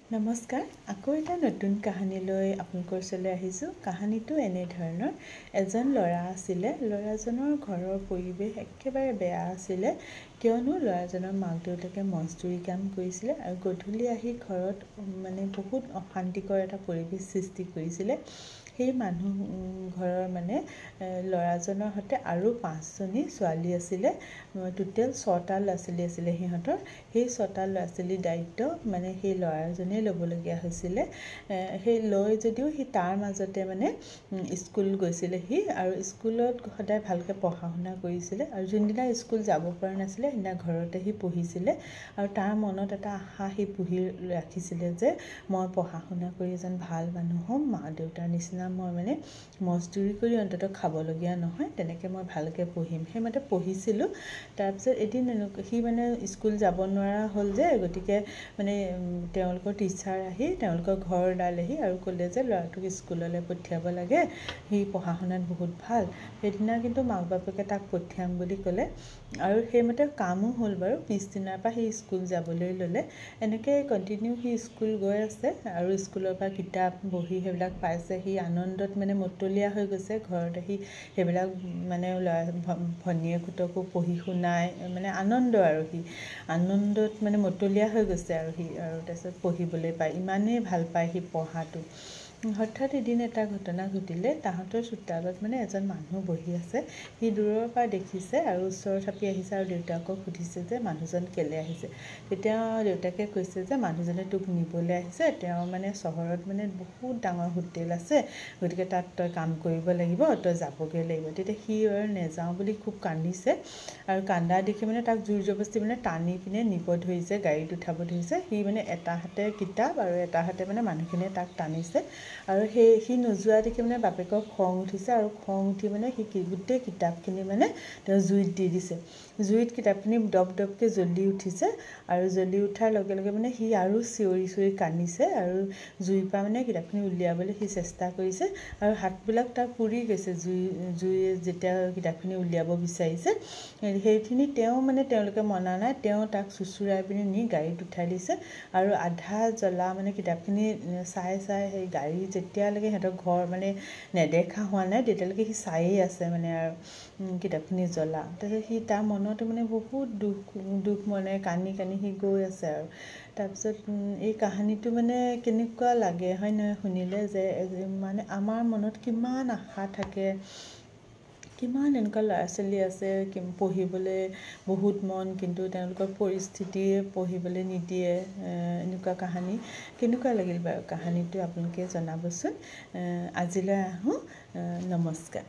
নমস্কাৰ আকৌ এটা নতুন কাহিনী লৈ আপোনালোকৰ ওচৰলৈ আহিছোঁ। কাহিনীটো এনে ধৰণৰ, এজন ল'ৰা আছিলে। ল'ৰাজনৰ ঘৰৰ পৰিৱেশ একেবাৰে বেয়া আছিলে, কিয়নো ল'ৰাজনৰ মাক দেউতাকে মজদুৰি কাম কৰিছিলে আৰু গধূলি আহি ঘৰত বহুত অশান্তিকৰ এটা পৰিৱেশ সৃষ্টি কৰিছিলে। সেই মানুহ ঘৰৰ ল'ৰাজনৰ সৈতে আৰু 5জনী ছোৱালী আছিলে। টোটেল 6টা ল'ৰা ছোৱালী আছিলে সিহঁতৰ। সেই 6টা ল'ৰা ছোৱালীৰ দায়িত্ব সেই ল'ৰাজনে ল'বলগীয়া হৈছিলে। সেই লৈ যদিও সি তাৰ মাজতে স্কুল গৈছিলে সি, আৰু স্কুলত সদায় ভালকৈ পঢ়া শুনা কৰিছিলে, আৰু যোনদিনা স্কুল যাব পৰা নাছিলে সেইদিনা ঘৰতে সি পঢ়িছিলে। আৰু তাৰ মনত এটা আশা সি পুহি ৰাখিছিলে যে মই পঢ়া শুনা কৰি এজন ভাল মানুহ হ'ম, মা দেউতাৰ নিচিনা মই মজদুৰি কৰি অন্ততঃ খাবলগীয়া নহয়, তেনেকৈ মই ভালকৈ পঢ়িম। সেইমতে পঢ়িছিলোঁ। তাৰপিছত এদিন সি স্কুল যাব নোৱাৰা হ'ল যে, গতিকে তেওঁলোকৰ টিচাৰ আহি তেওঁলোকৰ ঘৰ ওলালেহি আৰু ক'লে যে ল'ৰাটোক স্কুললৈ পঠিয়াব লাগে, সি পঢ়া শুনাত বহুত ভাল। সেইদিনা কিন্তু মাক বাপেকে তাক পঠিয়াম বুলি ক'লে, আৰু সেইমতে কামো হ'ল বাৰু। পিছদিনাৰ পৰা সি স্কুল যাবলৈ ল'লে। এনেকৈ কণ্টিনিউ সি স্কুল গৈ আছে, আৰু স্কুলৰ পৰা কিতাপ বহি সেইবিলাক পাইছে। সি আনন্দত মতলীয়া হৈ গৈছে। ঘৰত আহি সেইবিলাক ভনীয়েকহঁতকো পঢ়ি শুনাই আনন্দ, আৰু সি আনন্দত মতলীয়া হৈ গৈছে, আৰু সি তাৰপিছত পঢ়িবলৈ পায়, ইমানেই ভাল পায় সি পঢ়াটো। হঠাৎ এদিন এটা ঘটনা ঘটিলে। তাহাঁতৰ চোতালত এজন মানুহ বহি আছে। সি দূৰৰ পৰা দেখিছে আৰু ওচৰ চাপি আহিছে, আৰু দেউতাকক সুধিছে যে মানুহজন কেলৈ আহিছে। তেতিয়া দেউতাকে কৈছে যে মানুহজনে তোক নিবলৈ আহিছে, তেওঁ চহৰত বহুত ডাঙৰ হোটেল আছে, গতিকে তাত তই কাম কৰিব লাগিব, তই যাবগৈ লাগিব। তেতিয়া সি আৰু নেযাওঁ বুলি খুব কান্দিছে, আৰু কান্দা দেখি তাক জোৰ জবস্তি টানি পিনে নিব ধৰিছে, গাড়ীত উঠাব ধৰিছে। সি এটা হাতে কিতাপ আৰু এটা হাতে মানুহখিনিয়ে তাক টানিছে, আৰু সি নোযোৱা দেখি বাপেকৰ খং উঠিছে, আৰু খং উঠি সি গোটেই কিতাপখিনি তেওঁ জুইত দি দিছে। জুইত কিতাপখিনি দপ দপকৈ জ্বলি উঠিছে, আৰু জ্বলি উঠাৰ লগে লগে সি আৰু চিঞৰি চিঞৰি কান্দিছে, আৰু জুইৰ পৰা কিতাপখিনি উলিয়াবলৈ সি চেষ্টা কৰিছে, আৰু হাতবিলাক তাৰ পুৰি গৈছে। জুইয়ে যেতিয়া কিতাপখিনি উলিয়াব বিচাৰিছে, সেইখিনি তেওঁলোকে মনা নাই। তেওঁ তাক চুচুৰাই পিনি নি গাড়ীত উঠাই দিছে, আৰু আধা জ্বলা কিতাপখিনি চাই সেই গাড়ী যেতিয়ালৈকে সিহঁতৰ ঘৰ নেদেখা হোৱা নাই, তেতিয়ালৈকে সি চায়েই আছে আৰু কিতাপখিনি জ্বলা। তাৰপিছত সি তাৰ মনতো বহুত দুখ মনে কান্দি কান্দি সি গৈ আছে। আৰু তাৰপিছত এই কাহিনীটো কেনেকুৱা লাগে হয় নহয় শুনিলে, যে আমাৰ মনত কিমান আশা থাকে, কিমান এনেকুৱা ল'ৰা ছোৱালী আছে পঢ়িবলৈ বহুত মন, কিন্তু তেওঁলোকৰ পৰিস্থিতিয়ে পঢ়িবলৈ নিদিয়ে। এনেকুৱা কাহিনী কেনেকুৱা লাগিল বাৰু কাহিনীটো আপোনালোকে জনাবচোন। আজিলৈ আহোঁ, নমস্কাৰ।